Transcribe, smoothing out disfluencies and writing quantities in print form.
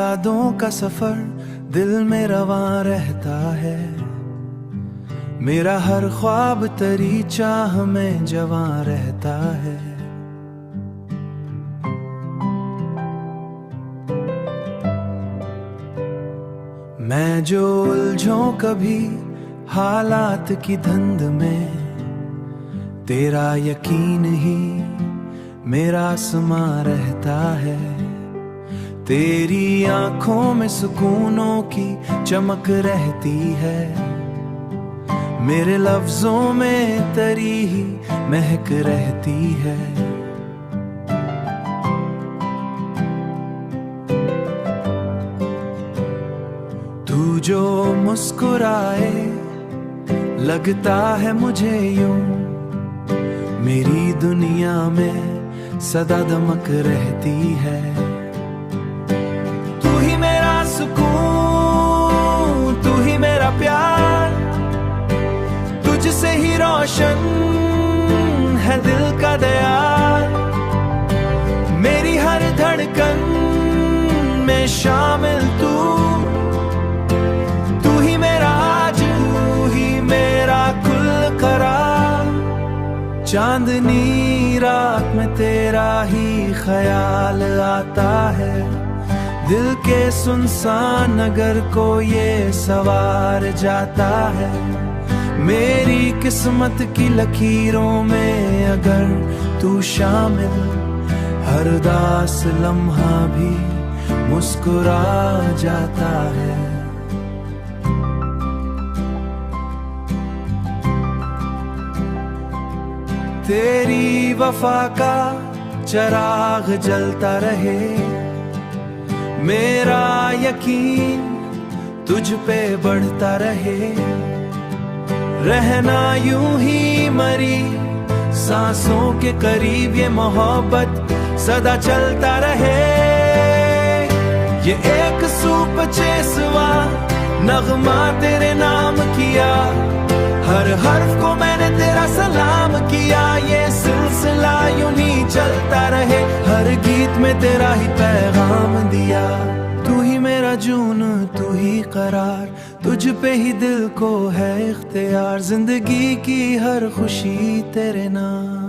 यादों का सफर दिल में रवां रहता है, मेरा हर ख्वाब तेरी चाह में जवां रहता है। मैं जो उलझूं कभी हालात की धुंध में, तेरा यकीन ही मेरा समा रहता है। तेरी आंखों में सुकूनों की चमक रहती है, मेरे लफ्जों में तेरी ही महक रहती है। तू जो मुस्कुराए लगता है मुझे यूं, मेरी दुनिया में सदा दमक रहती है। तू ही मेरा सुकून, तू ही मेरा प्यार, तुझसे ही रोशन है दिल का दयार। मेरी हर धड़कन में शामिल तू, तू ही मेरा आज, तू ही मेरा कुल करार। चांदनी रात में तेरा ही ख्याल आता है, दिल के सुनसान नगर को ये सवार जाता है। मेरी किस्मत की लकीरों में अगर तू शामिल, हर उदास लम्हा भी मुस्कुरा जाता है। तेरी वफा का चिराग जलता रहे, मेरा यकीन तुझ पे बढ़ता रहे। रहना यूं ही मरी सांसों के करीब, ये मोहब्बत सदा चलता रहे। ये एक सूप चेसवा नगमा तेरे नाम किया, हर हर्फ को मैंने तेरा सलाम किया। ये सिलसिला यूं ही चलता रहे, हर गीत में तेरा ही पैगाम दिया। तू ही मेरा जून, तू ही करार, तुझ पे ही दिल को है इख्तियार। जिंदगी की हर खुशी तेरे नाम।